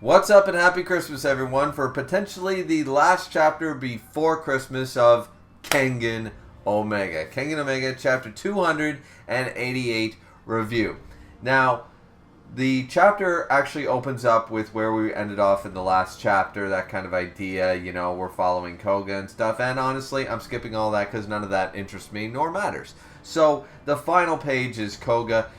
What's up and happy Christmas, everyone, for potentially the last chapter before Christmas of Kengan Omega. Kengan Omega, chapter 288 review. Now, the chapter actually opens up with where we ended off in the last chapter, that kind of idea, you know, we're following Koga and stuff, and honestly, I'm skipping all that because none of that interests me nor matters. So, the final page is Koga,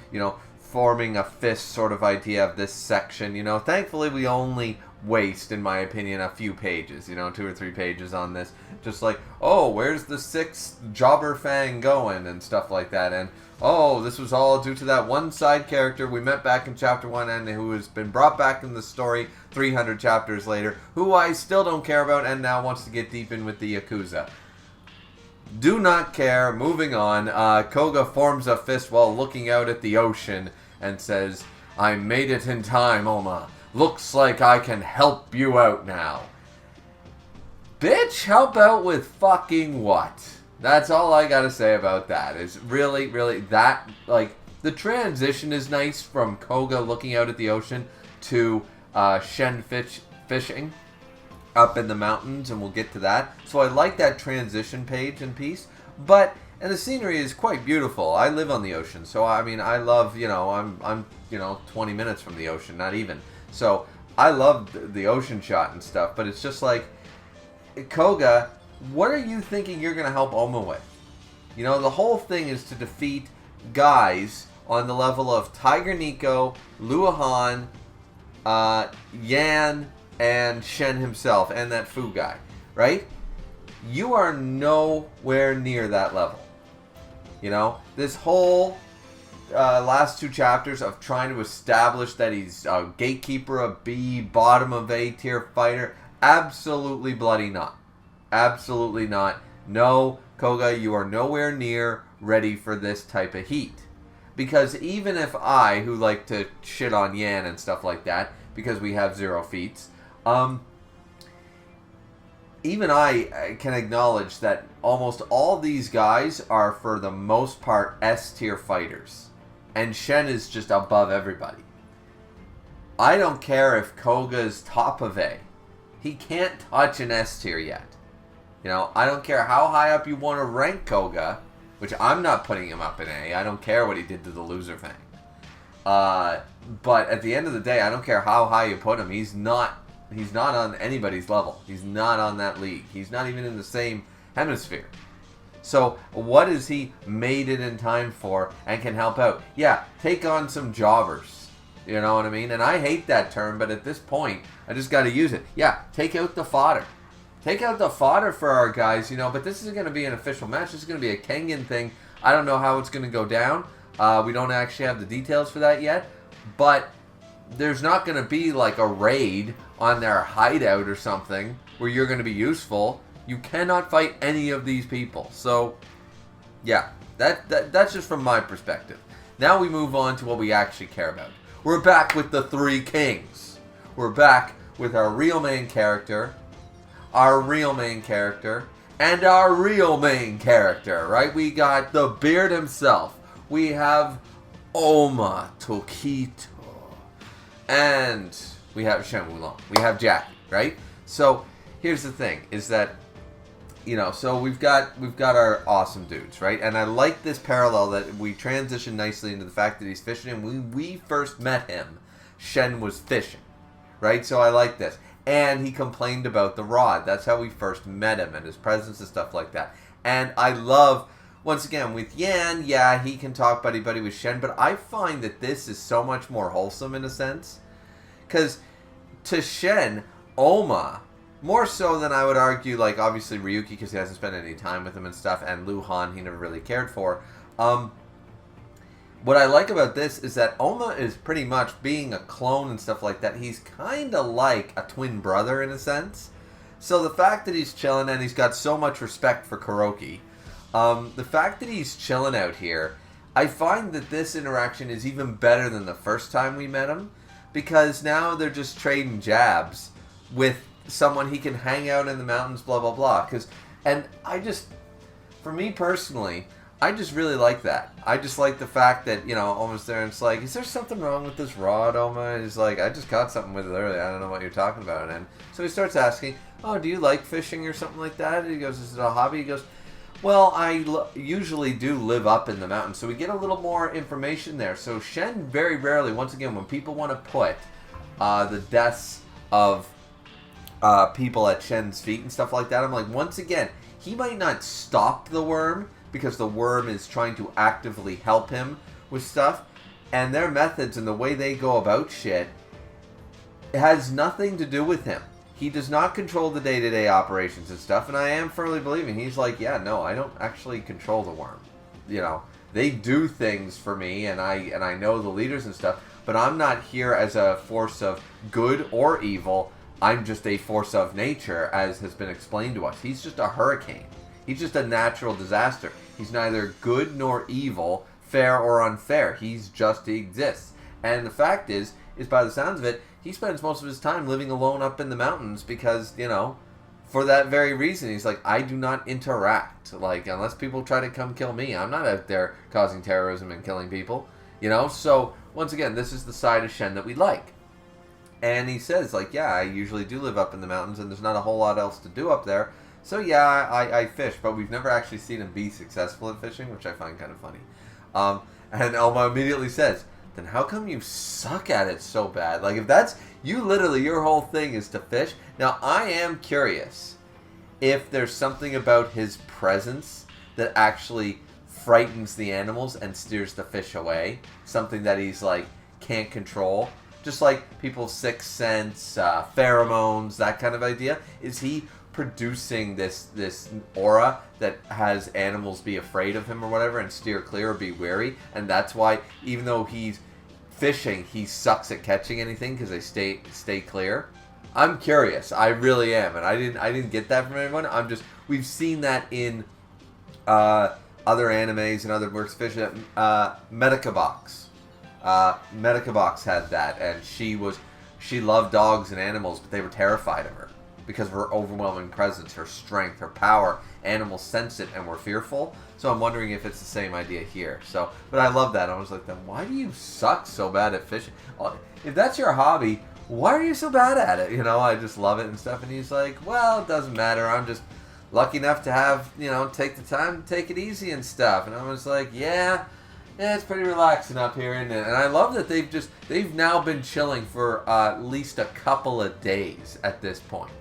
forming a fist sort of idea of this section. Thankfully we only waste, in my opinion, a few pages, 2 or 3 pages on this. Just like, oh, where's the 6th Jobber Fang going and stuff like that. And, oh, this was all due to that one side character we met back in chapter 1 and who has been brought back in the story 300 chapters later, who I still don't care about and now wants to get deep in with the Yakuza. Do not care. Moving on. Koga forms a fist while looking out at the ocean and says, I made it in time, Oma. Looks like I can help you out now. Bitch, help out with fucking what? That's all I gotta say about that. Is really, that, like, the transition is nice from Koga looking out at the ocean to Shen fishing up in the mountains, and we'll get to that. So I like that transition page and piece, and the scenery is quite beautiful. I live on the ocean, so I mean, I love, I'm 20 minutes from the ocean, not even. So I love the ocean shot and stuff, but it's just like, Koga, what are you thinking you're going to help Oma with? The whole thing is to defeat guys on the level of Tiger Nico, Luahan, Yan, and Shen himself, and that Fu guy, right? You are nowhere near that level. This whole last 2 chapters of trying to establish that he's a gatekeeper, a B, bottom of A tier fighter, absolutely bloody not. Absolutely not. No, Koga, you are nowhere near ready for this type of heat. Because even if I, who like to shit on Yan and stuff like that, because we have 0 feats, even I can acknowledge that almost all these guys are, for the most part, S-tier fighters. And Shen is just above everybody. I don't care if Koga's top of A. He can't touch an S-tier yet. I don't care how high up you want to rank Koga, which I'm not putting him up in A. I don't care what he did to the loser thing. But at the end of the day, I don't care how high you put him. He's not on anybody's level. He's not on that league. He's not even in the same hemisphere. So what is he made it in time for and can help out? Yeah, take on some jobbers. You know what I mean? And I hate that term, but at this point, I just got to use it. Yeah, take out the fodder. Take out the fodder for our guys, but this isn't going to be an official match. This is going to be a Kengan thing. I don't know how it's going to go down. We don't actually have the details for that yet. But there's not going to be like a raid on their hideout or something where you're going to be useful. You cannot fight any of these people. So, yeah, that's just from my perspective. Now we move on to what we actually care about. We're back with the 3 kings. We're back with our real main character, our real main character, and our real main character, right? We got the beard himself. We have Oma Tokito. And we have Shen Wulong. We have Jackie, right? So here's the thing, is that, so we've got our awesome dudes, right? And I like this parallel that we transition nicely into the fact that he's fishing. And when we first met him, Shen was fishing, right? So I like this. And he complained about the rod. That's how we first met him and his presence and stuff like that. And I love, once again, with Yan, yeah, he can talk buddy-buddy with Shen, but I find that this is so much more wholesome in a sense. Because to Shen, Oma, more so than I would argue, like, obviously Ryuki, because he hasn't spent any time with him and stuff, and Luhan, he never really cared for. What I like about this is that Oma is pretty much, being a clone and stuff like that, he's kind of like a twin brother in a sense. So the fact that he's chilling and he's got so much respect for Kuroki, the fact that he's chilling out here, I find that this interaction is even better than the first time we met him, because now they're just trading jabs with someone he can hang out in the mountains, blah, blah, blah. And I just, for me personally, I just really like that. I just like the fact that, almost there, and it's like, is there something wrong with this rod, Oma? And he's like, I just caught something with it earlier. I don't know what you're talking about. And so he starts asking, oh, do you like fishing or something like that? And he goes, is it a hobby? He goes, well, I usually do live up in the mountains. So we get a little more information there. So Shen very rarely, once again, when people want to put the deaths of people at Shen's feet and stuff like that, I'm like, once again, he might not stop the worm, because the worm is trying to actively help him with stuff. And their methods and the way they go about shit, it has nothing to do with him. He does not control the day-to-day operations and stuff. And I am firmly believing, he's like, yeah, no, I don't actually control the worm. They do things for me, and I know the leaders and stuff. But I'm not here as a force of good or evil. I'm just a force of nature, as has been explained to us. He's just a hurricane. He's just a natural disaster. He's neither good nor evil, fair or unfair. He exists. And the fact is by the sounds of it, he spends most of his time living alone up in the mountains because, for that very reason. He's like, I do not interact. Like, unless people try to come kill me, I'm not out there causing terrorism and killing people. So, once again, this is the side of Shen that we like. And he says, like, yeah, I usually do live up in the mountains and there's not a whole lot else to do up there. So yeah, I fish, but we've never actually seen him be successful at fishing, which I find kind of funny. And Elma immediately says, then how come you suck at it so bad? Like, if that's, your whole thing is to fish. Now, I am curious if there's something about his presence that actually frightens the animals and steers the fish away. Something that he's, like, can't control. Just like people's sixth sense, pheromones, that kind of idea. Is he producing this aura that has animals be afraid of him or whatever and steer clear or be wary, and that's why even though he's fishing, he sucks at catching anything because they stay clear? I'm curious. I really am, and I didn't get that from anyone. We've seen that in other animes and other works. Fishing Medica Box. Medica Box had that, and she loved dogs and animals, but they were terrified of her. Because of her overwhelming presence, her strength, her power. Animals sense it and were fearful. So I'm wondering if it's the same idea here. So, but I love that. I was like, then why do you suck so bad at fishing? If that's your hobby, why are you so bad at it? I just love it and stuff. And he's like, well, it doesn't matter. I'm just lucky enough to have, take the time to take it easy and stuff. And I was like, yeah, it's pretty relaxing up here, isn't it? And I love that they've now been chilling for at least a couple of days at this point.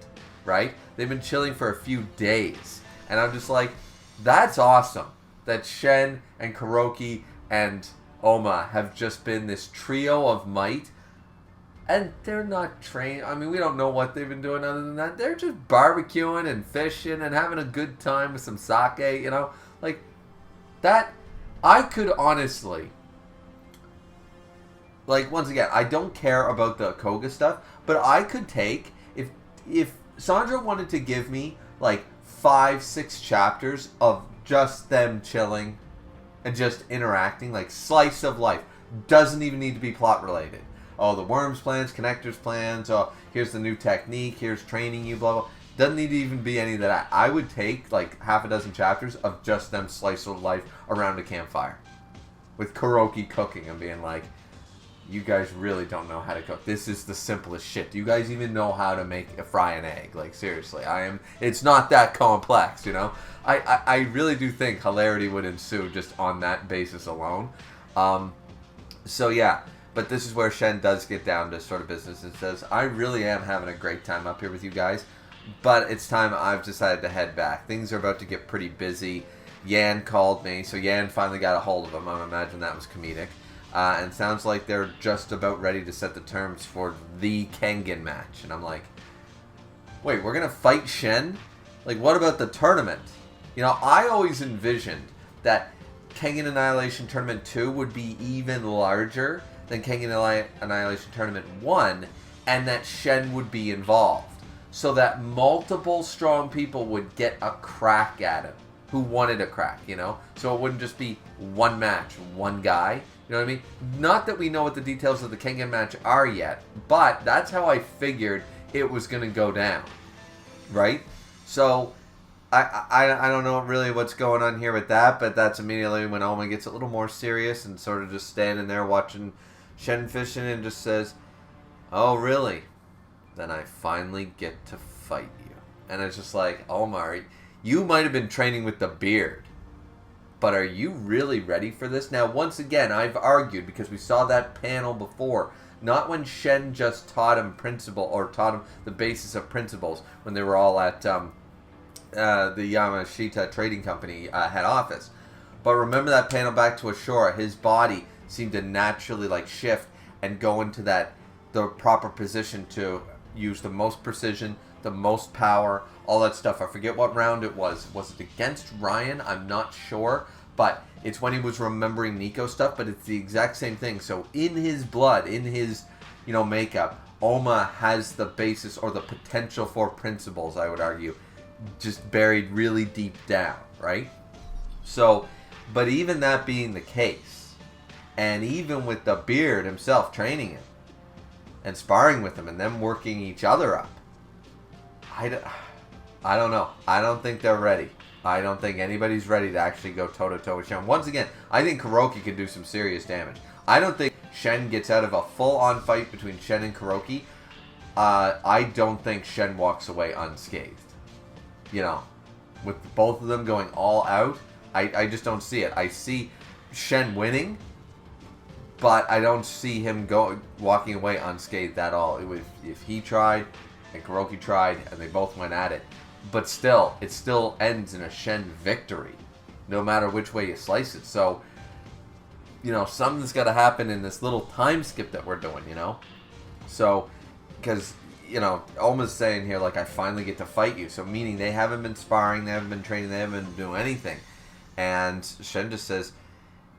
Right? They've been chilling for a few days. And I'm just like, that's awesome. That Shen and Kuroki and Oma have just been this trio of might. And they're not trained. I mean, we don't know what they've been doing other than that. They're just barbecuing and fishing and having a good time with some sake, Like, that, I could honestly, like, once again, I don't care about the Koga stuff, but I could take, if Sandra wanted to give me like 5-6 chapters of just them chilling and just interacting, like slice of life, doesn't even need to be plot related. Oh, the worms plans, connectors plans, oh, here's the new technique, here's training you, blah, blah. Doesn't need to even be any of that. I would take like half a dozen chapters of just them slice of life around a campfire with Kuroki cooking and being like, you guys really don't know how to cook. This is the simplest shit. Do you guys even know how to fry an egg? Like, seriously, it's not that complex, I really do think hilarity would ensue just on that basis alone. So yeah, but this is where Shen does get down to sort of business and says, I really am having a great time up here with you guys, but it's time I've decided to head back. Things are about to get pretty busy. Yan called me, so Yan finally got a hold of him. I imagine that was comedic. And sounds like they're just about ready to set the terms for the Kengan match. And I'm like, wait, we're going to fight Shen? Like, what about the tournament? I always envisioned that Kengan Annihilation Tournament 2 would be even larger than Kengan Annihilation Tournament 1, and that Shen would be involved. So that multiple strong people would get a crack at him who wanted a crack, So it wouldn't just be one match, one guy. You know what I mean? Not that we know what the details of the Kengan match are yet, but that's how I figured it was going to go down, right? So I don't know really what's going on here with that, but that's immediately when Oma gets a little more serious and sort of just standing there watching Shen fishing and just says, "Oh, really? Then I finally get to fight you." And it's just like, Omar, you might have been training with the beard, but are you really ready for this? Now, once again, I've argued, because we saw that panel before, not when Shen just taught him principle, or taught him the basis of principles, when they were all at the Yamashita Trading Company head office. But remember that panel back to Ashura, his body seemed to naturally like shift and go into the proper position to use the most precision, the most power, all that stuff. I forget what round it was. Was it against Ryan? I'm not sure. But it's when he was remembering Nico stuff, but it's the exact same thing. So in his blood, in his, makeup, Oma has the basis or the potential for principles, I would argue, just buried really deep down, right? So, but even that being the case, and even with the beard himself training him and sparring with him and them working each other up, I don't know. I don't think they're ready. I don't think anybody's ready to actually go toe-to-toe with Shen. Once again, I think Kuroki can do some serious damage. I don't think Shen gets out of a full-on fight between Shen and Kuroki. I don't think Shen walks away unscathed. With both of them going all out, I just don't see it. I see Shen winning, but I don't see him walking away unscathed at all. If he tried and Kuroki tried and they both went at it. But still, it still ends in a Shen victory, no matter which way you slice it. So, something's got to happen in this little time skip that we're doing, So, because, Oma's saying here, like, I finally get to fight you. So, meaning they haven't been sparring, they haven't been training, they haven't been doing anything. And Shen just says,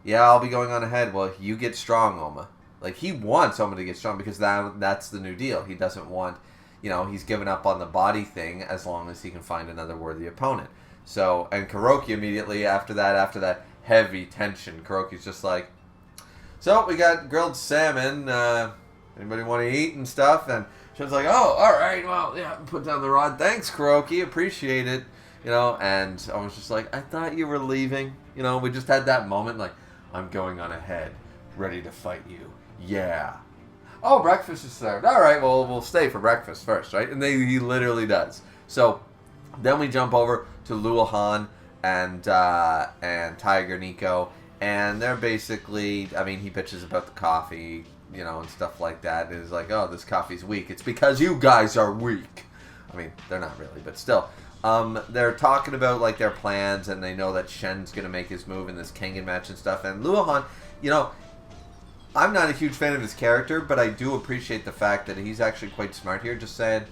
yeah, I'll be going on ahead. Well, you get strong, Oma. Like, he wants Oma to get strong because that's the new deal. He doesn't want... he's given up on the body thing as long as he can find another worthy opponent. So, and Kuroki immediately after that heavy tension, Kuroki's just like, so we got grilled salmon, anybody want to eat and stuff? And Shen's like, oh, alright, well, yeah, put down the rod. Thanks, Kuroki, appreciate it. And I was just like, I thought you were leaving. We just had that moment, like, I'm going on ahead, ready to fight you. Yeah. Oh, breakfast is served. All right, well, we'll stay for breakfast first, right? And he literally does. So then we jump over to Luohan and Tiger Nico, and they're basically, he bitches about the coffee, and stuff like that. And he's like, oh, this coffee's weak. It's because you guys are weak. They're not really, but still. They're talking about, like, their plans, and they know that Shen's going to make his move in this Kengan match and stuff. And Luohan, I'm not a huge fan of his character, but I do appreciate the fact that he's actually quite smart here, just saying,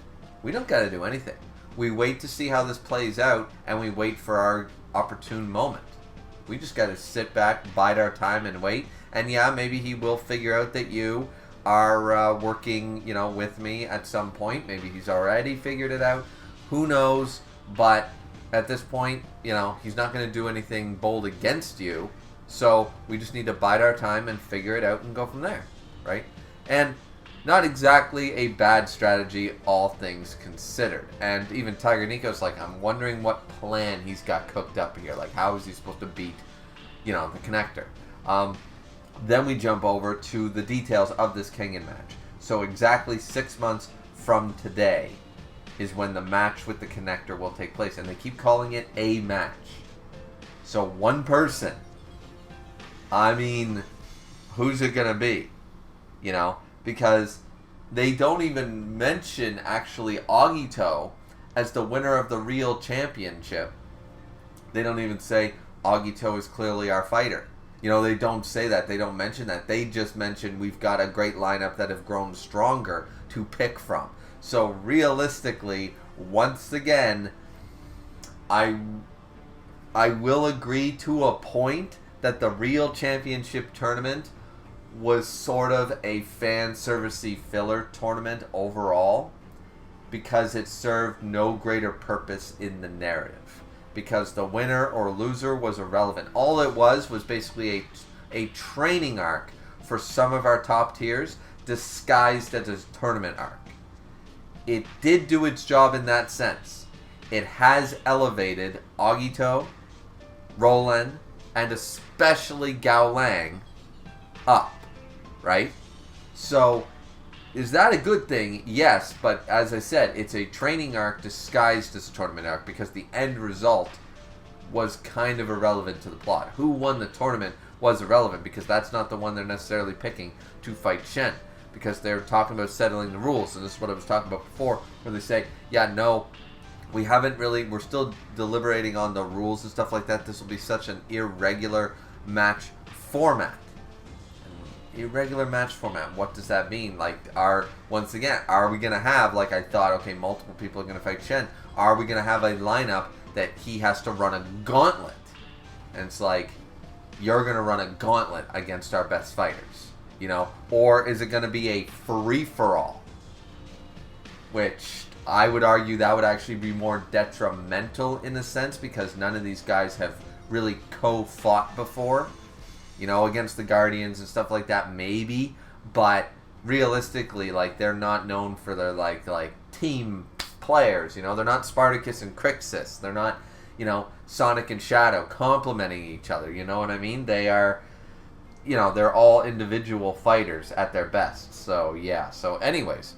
we don't got to do anything. We wait to see how this plays out, and we wait for our opportune moment. We just got to sit back, bide our time, and wait. And yeah, maybe he will figure out that you are working, with me at some point. Maybe he's already figured it out. Who knows? But at this point, he's not going to do anything bold against you. So we just need to bide our time and figure it out and go from there, right? And not exactly a bad strategy, all things considered. And even Tiger Nico's like, I'm wondering what plan he's got cooked up here. Like, how is he supposed to beat, the connector? Then we jump over to the details of this Kengan match. So exactly 6 months from today is when the match with the connector will take place. And they keep calling it a match. So one person... who's it going to be? Because they don't even mention, actually, Agito as the winner of the real championship. They don't even say, Agito is clearly our fighter. They don't say that. They don't mention that. They just mention we've got a great lineup that have grown stronger to pick from. So, realistically, once again, I will agree to a point that the real championship tournament was sort of a fan servicey filler tournament overall, because it served no greater purpose in the narrative, because the winner or loser was irrelevant. All it was basically a training arc for some of our top tiers disguised as a tournament arc. It did do its job in that sense. it has elevated Agito, Roland, and especially Gao Lang up, right? So, is that a good thing? Yes, but as I said, it's a training arc disguised as a tournament arc because the end result was kind of irrelevant to the plot. Who won the tournament was irrelevant because that's not the one they're necessarily picking to fight Shen, because they're talking about settling the rules. And this is what I was talking about before, where they say, yeah, no, we haven't really, we're still deliberating on the rules and stuff like that. This will be such an irregular match format. Irregular match format, what does that mean? Like, once again, are we going to have, like I thought, okay, multiple people are going to fight Shen. Are we going to have a lineup that he has to run a gauntlet? And it's like, you're going to run a gauntlet against our best fighters, you know? Or is it going to be a free-for-all? Which I would argue that would actually be more detrimental in a sense, because none of these guys have really co-fought before, you know, against the Guardians and stuff like that, maybe. But realistically, like, they're not known for their, like team players, you know? They're not Spartacus and Crixus. They're not, you know, Sonic and Shadow complementing each other, you know what I mean? They are, you know, they're all individual fighters at their best. So, yeah. So, anyways,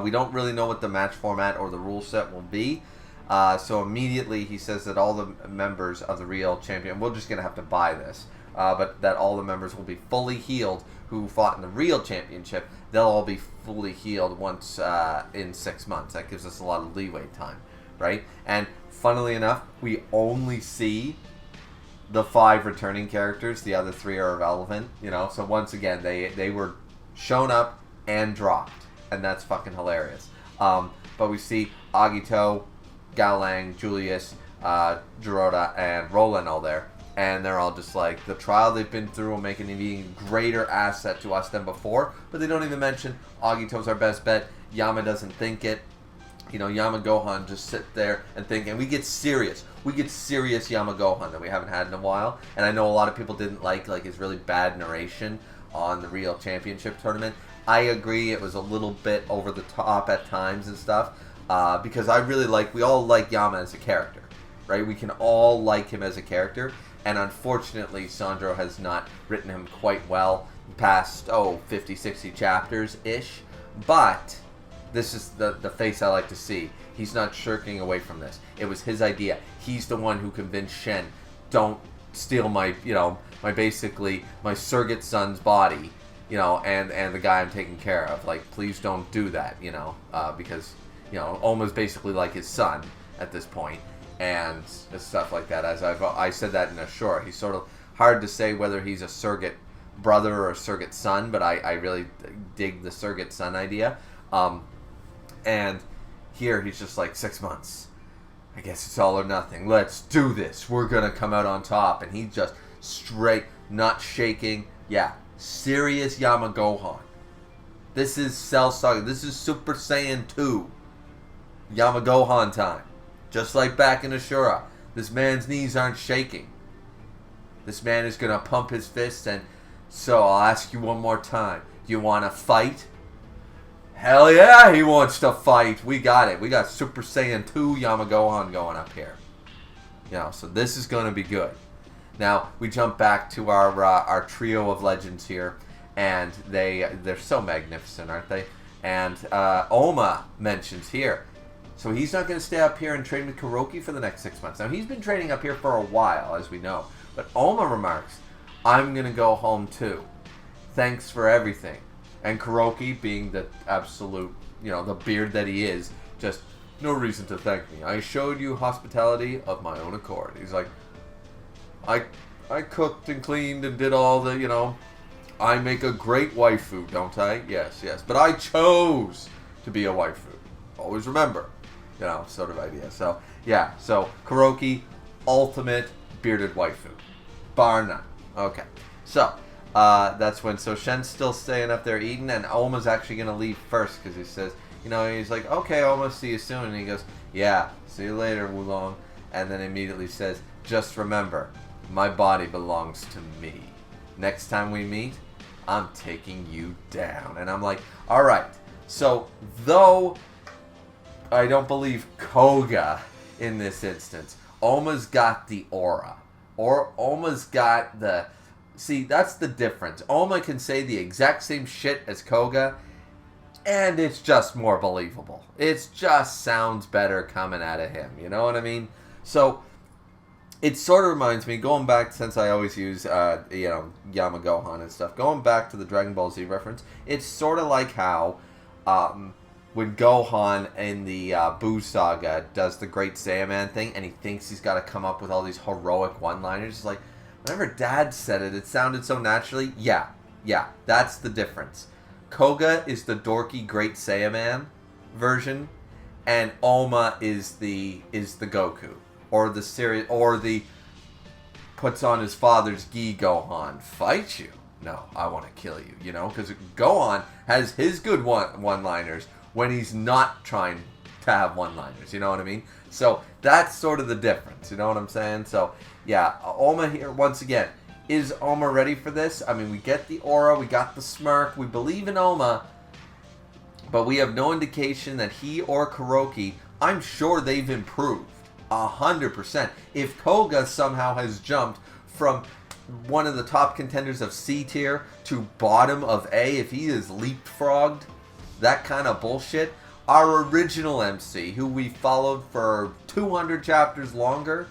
we don't really know what the match format or the rule set will be. So, immediately he says that all the members of the real champion, we're just going to have to buy this, but that all the members will be fully healed who fought in the real championship. They'll all be fully healed once in 6 months. That gives us a lot of leeway time, right? And funnily enough, we only see the 5 returning characters. The other 3 are irrelevant, you know? So once again, they were shown up and dropped, and that's fucking hilarious. But we see Agito, Gao Lang, Julius, Giroda, and Roland all there. And they're all just like, the trial they've been through will make an even greater asset to us than before. But they don't even mention Agito's our best bet. Yama doesn't think it. You know, Yama Gohan just sit there and think. And we get serious. We get serious Yama Gohan that we haven't had in a while. And I know a lot of people didn't like his really bad narration on the real championship tournament. I agree, it was a little bit over the top at times and stuff. Because I really we all like Yama as a character, right? We can all like him as a character. And unfortunately, Sandro has not written him quite well past, 50, 60 chapters-ish. But this is the face I like to see. He's not shirking away from this. It was his idea. He's the one who convinced Shen, don't steal my, my surrogate son's body, you know, and the guy I'm taking care of. Like, please don't do that, you know, because, you know, almost basically like his son at this point. And stuff like that. As I said that in a short, he's sort of hard to say whether he's a surrogate brother or a surrogate son, but I really dig the surrogate son idea. And here he's just like, 6 months. I guess it's all or nothing. Let's do this. We're gonna come out on top. And he's just straight, not shaking. Yeah, serious Yama Gohan. This is Cell Saga. This is Super Saiyan 2 Yama Gohan time. Just like back in Ashura, this man's knees aren't shaking. This man is going to pump his fists, and so I'll ask you one more time. Do you want to fight? Hell yeah, he wants to fight. We got it. We got Super Saiyan 2 Yama Gohan going up here. You know, so this is going to be good. Now, we jump back to our trio of legends here, and they're so magnificent, aren't they? And Oma mentions here, so he's not going to stay up here and train with Kuroki for the next 6 months. Now, he's been training up here for a while, as we know. But Oma remarks, I'm going to go home too. Thanks for everything. And Kuroki, being the absolute, you know, the beard that he is, just, no reason to thank me. I showed you hospitality of my own accord. He's like, I cooked and cleaned and did all the, you know, I make a great waifu, don't I? Yes, yes. But I chose to be a waifu. Always remember. You know, sort of idea. So, yeah. So, Kuroki, ultimate bearded waifu. Bar none. Okay. So, that's when... So, Shen's still staying up there eating, and Oma's actually going to leave first, because he says... You know, he's like, okay, Oma, see you soon. And he goes, yeah, see you later, Wulong. And then immediately says, just remember, my body belongs to me. Next time we meet, I'm taking you down. And I'm like, alright. So, though... I don't believe Koga in this instance. Oma's got the aura. Or Oma's got the... See, that's the difference. Oma can say the exact same shit as Koga, and it's just more believable. It just sounds better coming out of him. You know what I mean? So, it sort of reminds me, going back, since I always use, Yamagohan and stuff, going back to the Dragon Ball Z reference, it's sort of like how... when Gohan in the Buu Saga does the Great Saiyaman thing, and he thinks he's got to come up with all these heroic one-liners, it's like, whenever Dad said it, it sounded so naturally. Yeah, that's the difference. Koga is the dorky Great Saiyaman version, and Oma is the Goku, or the serious, or the puts on his father's gi Gohan. Fight you? No, I want to kill you. You know, because Gohan has his good one-liners when he's not trying to have one-liners, you know what I mean? So, that's sort of the difference, you know what I'm saying? So, yeah, Oma here, once again, is Oma ready for this? I mean, we get the aura, we got the smirk, we believe in Oma, but we have no indication that he or Kuroki, I'm sure they've improved, 100%. If Koga somehow has jumped from one of the top contenders of C tier to bottom of A, if he is leapfrogged, that kind of bullshit, our original MC, who we followed for 200 chapters longer,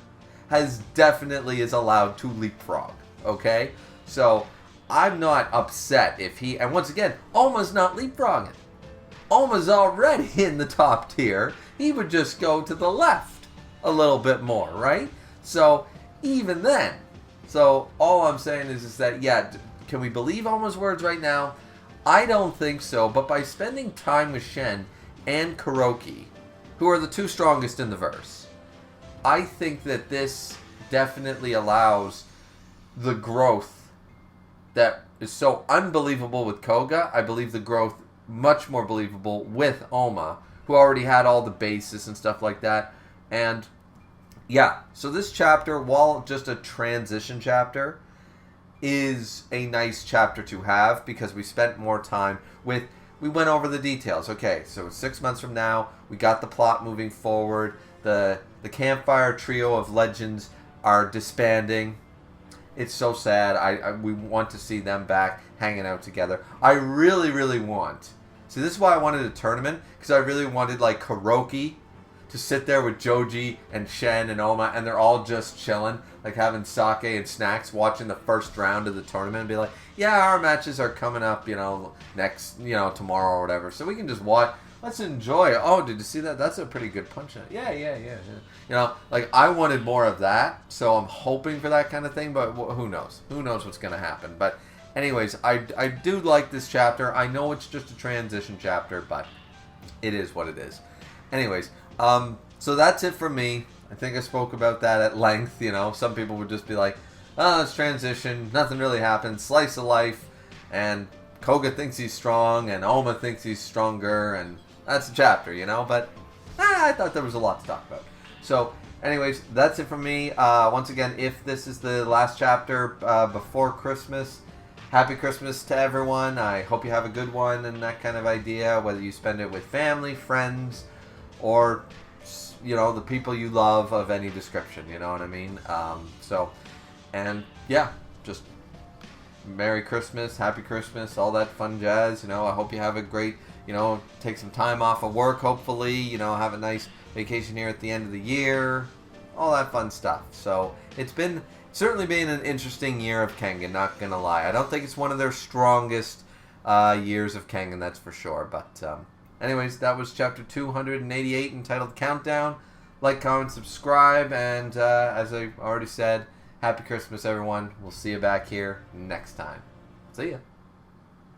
definitely is allowed to leapfrog, okay? So, I'm not upset if he, and once again, Oma's not leapfrogging. Oma's already in the top tier. He would just go to the left a little bit more, right? So, even then, so all I'm saying is that, yeah, can we believe Oma's words right now? I don't think so, but by spending time with Shen and Kuroki, who are the two strongest in the verse, I think that this definitely allows the growth that is so unbelievable with Koga. I believe the growth much more believable with Oma, who already had all the bases and stuff like that. And yeah, so this chapter, while just a transition chapter, is a nice chapter to have because we spent more time with, we went over the details. Okay, so 6 months from now, we got the plot moving forward. The campfire trio of legends are disbanding. It's so sad. We want to see them back hanging out together. I really, really want. See, this is why I wanted a tournament, because I really wanted, like, Kuroki to sit there with Joji and Shen and Oma, and they're all just chilling, like having sake and snacks, watching the first round of the tournament, and be like, yeah, our matches are coming up, next, tomorrow or whatever, so we can just watch. Let's enjoy it. Oh, did you see that? That's a pretty good punch. Yeah. Like, I wanted more of that, so I'm hoping for that kind of thing, but who knows? Who knows what's going to happen? But anyways, I do like this chapter. I know it's just a transition chapter, but it is what it is. Anyways, so that's it for me. I think I spoke about that at length. Some people would just be like, oh, it's transition. Nothing really happened. Slice of life. And Koga thinks he's strong, and Oma thinks he's stronger, and that's a chapter, But I thought there was a lot to talk about. So, anyways, that's it from me. Once again, if this is the last chapter before Christmas, Happy Christmas to everyone. I hope you have a good one and that kind of idea, whether you spend it with family, friends, or, the people you love of any description, you know what I mean? And yeah, just Merry Christmas, Happy Christmas, all that fun jazz, I hope you have a great, take some time off of work, hopefully, have a nice vacation here at the end of the year, all that fun stuff. So, it's certainly been an interesting year of Kengan, not gonna lie. I don't think it's one of their strongest years of Kengan, that's for sure. But anyways, that was chapter 288 entitled Countdown. Like, comment, subscribe, and as I already said, Happy Christmas, everyone. We'll see you back here next time. See ya.